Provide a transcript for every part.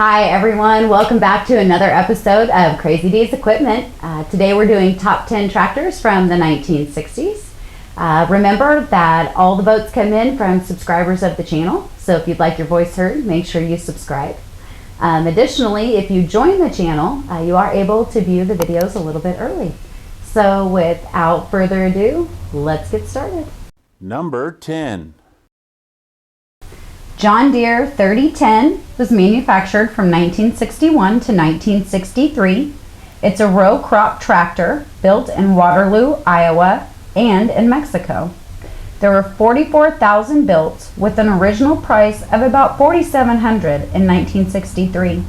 Hi everyone, welcome back to another episode of Crazy D's Equipment. Today we're doing top 10 tractors from the 1960s. Remember that all the votes come in from subscribers of the channel, so if you'd like your voice heard, make sure you subscribe. Additionally, if you join the channel, you are able to view the videos a little bit early. So without further ado, let's get started. Number 10. John Deere 3010 was manufactured from 1961 to 1963. It's a row crop tractor built in Waterloo, Iowa, and in Mexico. There were 44,000 built with an original price of about $4,700 in 1963.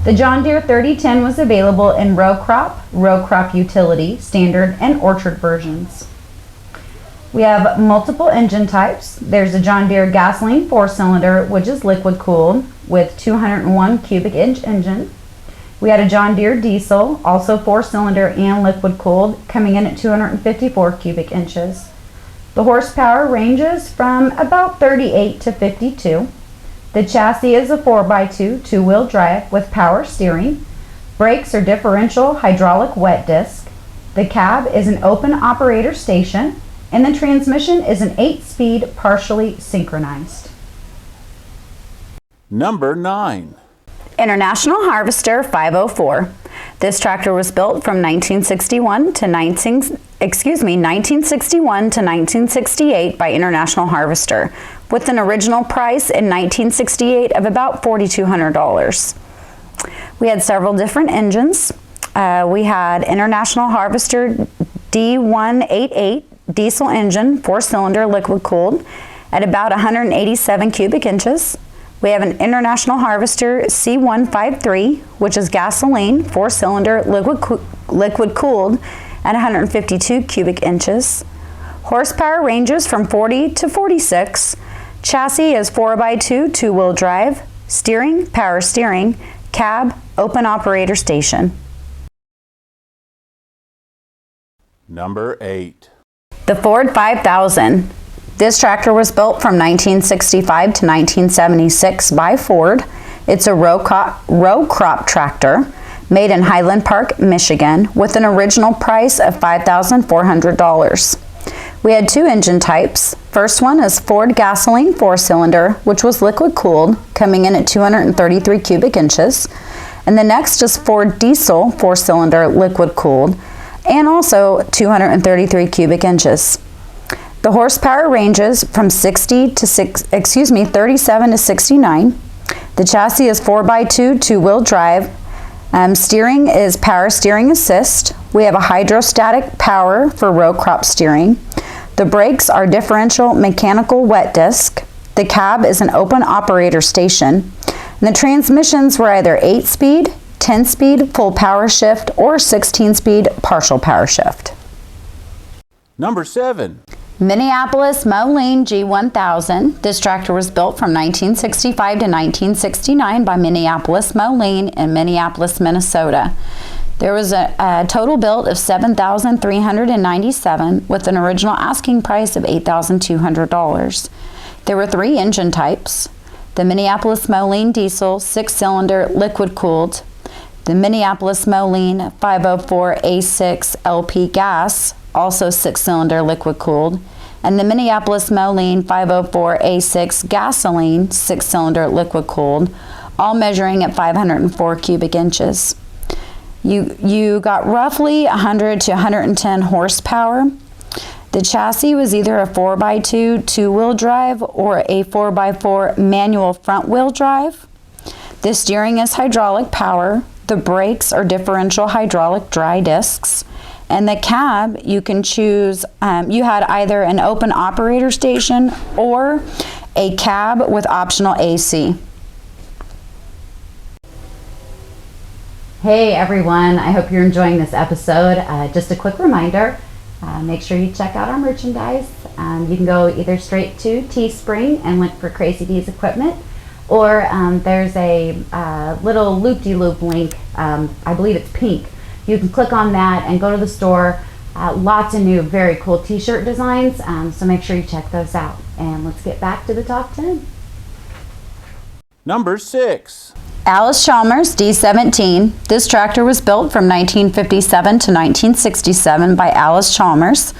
The John Deere 3010 was available in row crop utility, standard, and orchard versions. We have multiple engine types. There's a John Deere gasoline 4-cylinder, which is liquid cooled with 201 cubic inch engine. We had a John Deere diesel, also 4-cylinder and liquid cooled, coming in at 254 cubic inches. The horsepower ranges from about 38 to 52. The chassis is a 4x2 two-wheel drive with power steering. Brakes are differential hydraulic wet disc. The cab is an open operator station, and the transmission is an 8-speed partially synchronized. Number 9. International Harvester 504. This tractor was built from 1961 to 1968 by International Harvester, with an original price in 1968 of about $4,200. We had several different engines. We had International Harvester D188 diesel engine, 4-cylinder, liquid cooled at about 187 cubic inches. We have an International Harvester C153, which is gasoline, 4-cylinder, liquid cooled at 152 cubic inches. Horsepower ranges from 40 to 46. Chassis is 4x2 two-wheel drive. Steering, power steering. Cab, open operator station. Number 8. The Ford 5000. This tractor was built from 1965 to 1976 by Ford. It's a row crop tractor made in Highland Park, Michigan, with an original price of $5,400. We had two engine types. First one is Ford gasoline 4-cylinder, which was liquid cooled, coming in at 233 cubic inches. And the next is Ford diesel 4-cylinder, liquid cooled, and also 233 cubic inches. The horsepower ranges from 37 to 69. The chassis is 4x2 two-wheel drive. Steering is power steering assist. We have a hydrostatic power for row crop steering. The brakes are differential mechanical wet disc. The cab is an open operator station. And the transmissions were either 8-speed, 10-speed full power shift, or 16-speed partial power shift. Number 7. Minneapolis Moline G1000. This tractor was built from 1965 to 1969 by Minneapolis Moline in Minneapolis, Minnesota. There was a total build of 7,397 with an original asking price of $8,200. There were three engine types. The Minneapolis Moline diesel 6-cylinder liquid cooled, the Minneapolis Moline 504 A6 LP gas, also 6-cylinder liquid cooled, and the Minneapolis Moline 504 A6 gasoline 6-cylinder liquid cooled, all measuring at 504 cubic inches. You got roughly 100 to 110 horsepower. The chassis was either a 4x2 two-wheel drive or a 4x4 manual front-wheel drive. The steering is hydraulic power. The brakes are differential hydraulic dry discs. And the cab, you can choose, you had either an open operator station or a cab with optional AC. Hey everyone, I hope you're enjoying this episode. Just a quick reminder, make sure you check out our merchandise. You can go either straight to Teespring and look for Crazy D's Equipment, or there's a little loop-de-loop link, I believe it's pink. You can click on that and go to the store. Lots of new, very cool t-shirt designs, so make sure you check those out. And let's get back to the top 10. Number 6. Chalmers D17. This tractor was built from 1957 to 1967 by Chalmers.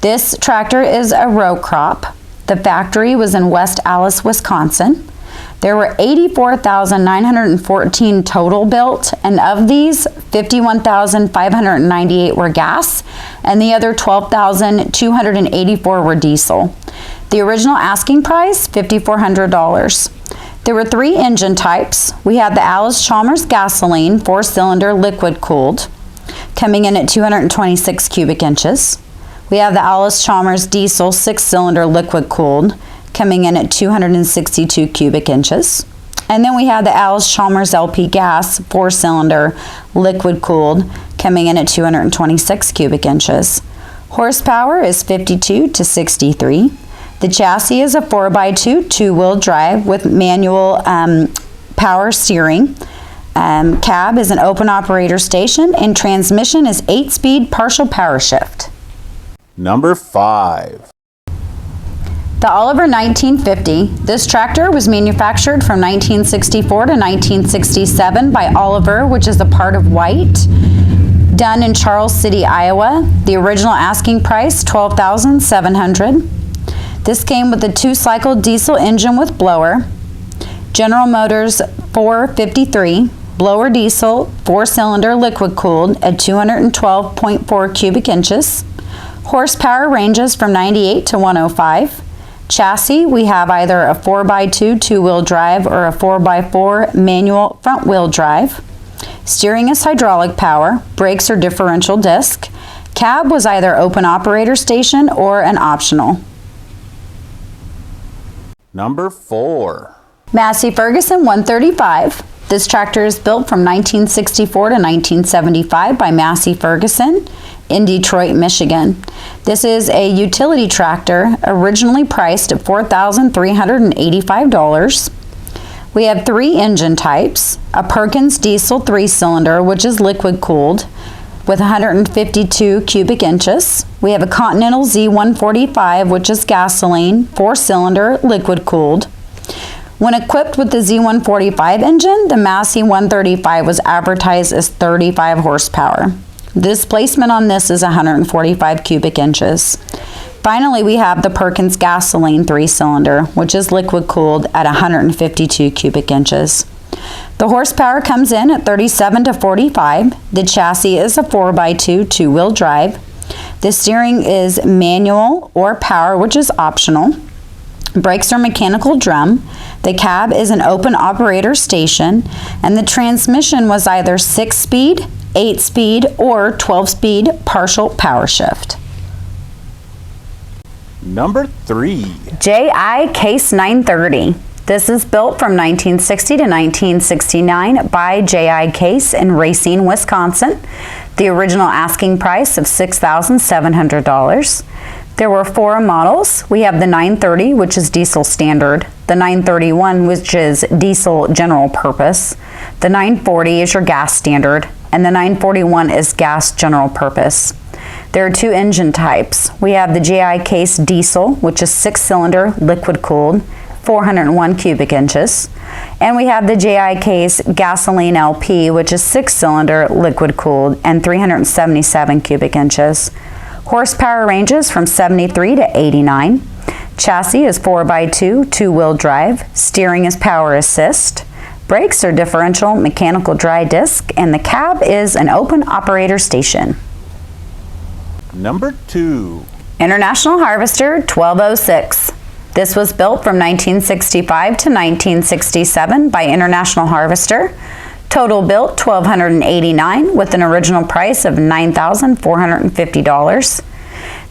This tractor is a row crop. The factory was in West Allis, Wisconsin. There were 84,914 total built, and of these, 51,598 were gas, and the other 12,284 were diesel. The original asking price, $5,400. There were 3 engine types. We had the Chalmers gasoline 4-cylinder liquid cooled, coming in at 226 cubic inches. We have the Chalmers diesel 6-cylinder liquid cooled, coming in at 262 cubic inches. And then we had the Chalmers LP gas 4-cylinder liquid cooled, coming in at 226 cubic inches. Horsepower is 52 to 63. The chassis is a 4x2 two-wheel drive with manual power steering. Cab is an open operator station, and transmission is 8-speed partial power shift. Number 5. The Oliver 1950. This tractor was manufactured from 1964 to 1967 by Oliver, which is a part of White, done in Charles City, Iowa. The original asking price, $12,700. This came with a 2-cycle diesel engine with blower. General Motors 453, blower diesel, 4-cylinder liquid cooled at 212.4 cubic inches. Horsepower ranges from 98 to 105. Chassis, we have either a 4x2 two-wheel drive or a 4x4 manual front-wheel drive. Steering is hydraulic power. Brakes are differential disc. Cab was either open operator station or an optional. Number 4. Massey Ferguson 135. This tractor is built from 1964 to 1975 by Massey Ferguson in Detroit, Michigan. This is a utility tractor originally priced at $4,385. We have 3 engine types: a Perkins diesel 3-cylinder, which is liquid cooled with 152 cubic inches. We have a Continental Z145, which is gasoline 4-cylinder liquid cooled. When equipped with the Z145 engine, the Massey 135 was advertised as 35 horsepower. The displacement on this is 145 cubic inches. Finally, we have the Perkins gasoline 3-cylinder, which is liquid cooled at 152 cubic inches. The horsepower comes in at 37 to 45. The chassis is a 4x2 two-wheel drive. The steering is manual or power, which is optional. Brakes are mechanical drum. The cab is an open operator station, and the transmission was either 6-speed, 8-speed, or 12-speed partial power shift. Number 3. JI Case 930. This is built from 1960 to 1969 by JI Case in Racine, Wisconsin. The original asking price of $6,700. There were 4 models. We have the 930, which is diesel standard, the 931, which is diesel general purpose, the 940 is your gas standard, and the 941 is gas general purpose. There are 2 engine types. We have the JI Case diesel, which is 6-cylinder liquid cooled, 401 cubic inches, and we have the JI Case gasoline LP, which is 6-cylinder liquid cooled and 377 cubic inches. Horsepower ranges from 73 to 89. Chassis is 4x2 two-wheel drive. Steering is power assist. Brakes are differential mechanical dry disc, and the cab is an open operator station. Number 2. International Harvester 1206. This was built from 1965 to 1967 by International Harvester. Total built $1,289 with an original price of $9,450.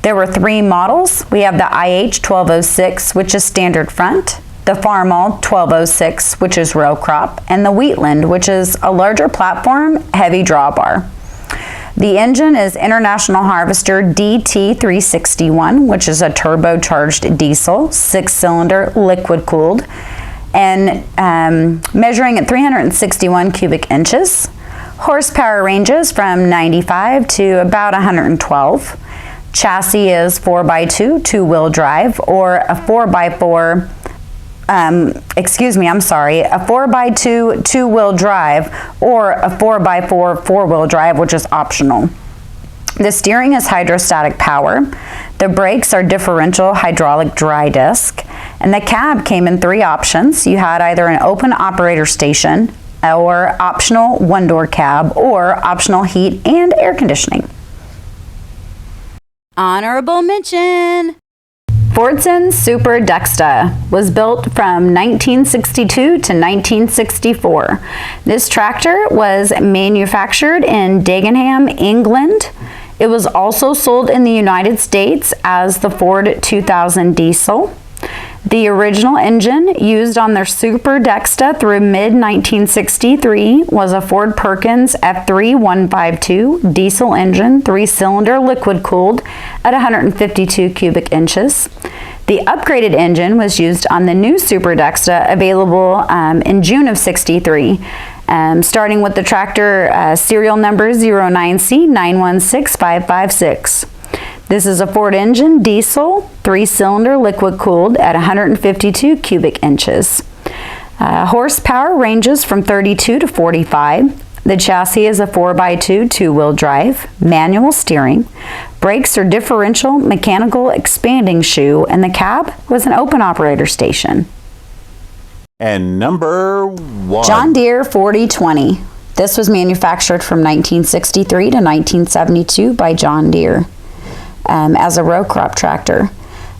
There were 3 models. We have the IH 1206, which is standard front, the Farmall 1206, which is row crop, and the Wheatland, which is a larger platform, heavy drawbar. The engine is International Harvester DT361, which is a turbocharged diesel, 6-cylinder liquid cooled, and measuring at 361 cubic inches. Horsepower ranges from 95 to about 112. Chassis is 4x2 two-wheel drive or a 4x4 excuse me, I'm sorry, a 4x2 two-wheel drive or a 4x4 four-wheel drive, which is optional. The steering is hydrostatic power. The brakes are differential hydraulic dry disc. And the cab came in 3 options. You had either an open operator station or optional one-door cab or optional heat and air conditioning. Honorable mention. Fordson's Super Dexta was built from 1962 to 1964. This tractor was manufactured in Dagenham, England. It was also sold in the United States as the Ford 2000 diesel. The original engine used on their Super Dexta through mid-1963 was a Ford Perkins F3 diesel engine, 3-cylinder liquid-cooled at 152 cubic inches. The upgraded engine was used on the new Super Dexta, available in June of '63, starting with the tractor serial number 09C916556. This is a Ford engine, diesel, 3-cylinder, liquid-cooled at 152 cubic inches. Horsepower ranges from 32 to 45. The chassis is a 4x2 two-wheel drive, manual steering. Brakes are differential mechanical expanding shoe, and the cab was an open operator station. And number 1. John Deere 4020. This was manufactured from 1963 to 1972 by John Deere. As a row crop tractor,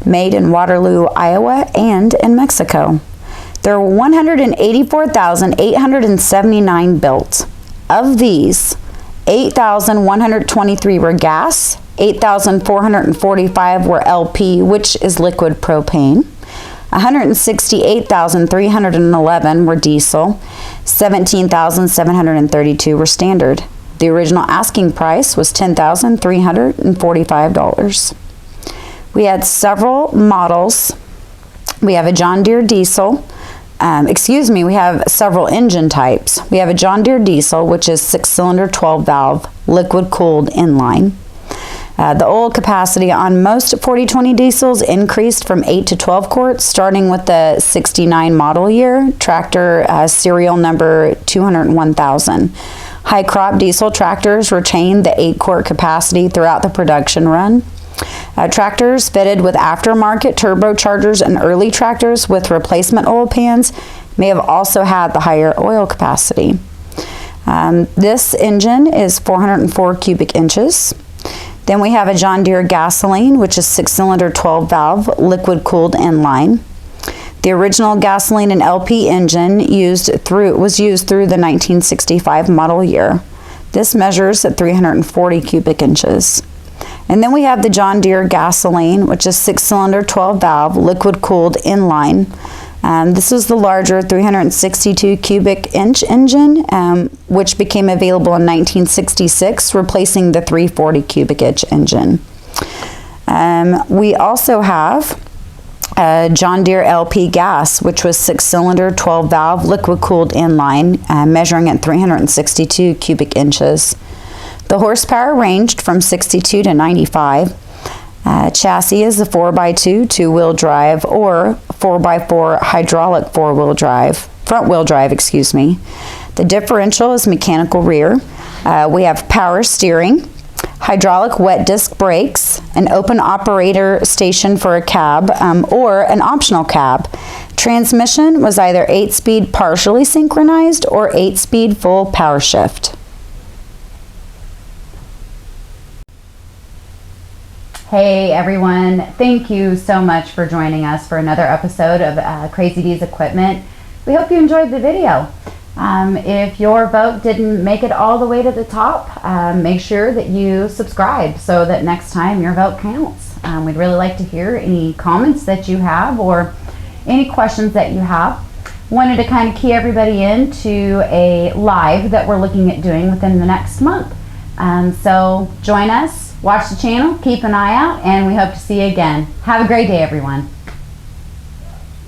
made in Waterloo, Iowa, and in Mexico. There were 184,879 built. Of these, 8,123 were gas, 8,445 were LP, which is liquid propane, 168,311 were diesel, 17,732 were standard. The original asking price was $10,345. We had several models. We have a John Deere diesel. We have several engine types. We have a John Deere diesel, which is 6-cylinder 12-valve, liquid-cooled inline. The oil capacity on most 4020 diesels increased from 8 to 12 quarts, starting with the '69 model year, tractor serial number 201,000. High crop diesel tractors retained the 8-quart capacity throughout the production run. Tractors fitted with aftermarket turbochargers and early tractors with replacement oil pans may have also had the higher oil capacity. This engine is 404 cubic inches. Then we have a John Deere gasoline, which is 6-cylinder 12-valve, liquid-cooled inline. The original gasoline and LP engine was used through the 1965 model year. This measures at 340 cubic inches. And then we have the John Deere gasoline, which is 6-cylinder 12-valve, liquid-cooled inline. This is the larger 362 cubic inch engine, which became available in 1966, replacing the 340 cubic inch engine. We also have John Deere LP gas, which was 6-cylinder 12-valve, liquid-cooled inline, measuring at 362 cubic inches. The horsepower ranged from 62 to 95. Chassis is a 4x2 two-wheel drive or 4x4 hydraulic front-wheel drive, excuse me. The differential is mechanical rear. We have power steering, hydraulic wet disc brakes, an open operator station for a cab or an optional cab. Transmission was either 8-speed partially synchronized or 8-speed full power shift. Hey everyone, thank you so much for joining us for another episode of Crazy D's Equipment. We hope you enjoyed the video. If your vote didn't make it all the way to the top, make sure that you subscribe so that next time your vote counts. We'd really like to hear any comments that you have or any questions that you have. Wanted to kind of key everybody into a live that we're looking at doing within the next month. So join us. Watch the channel, keep an eye out, and we hope to see you again. Have a great day, everyone.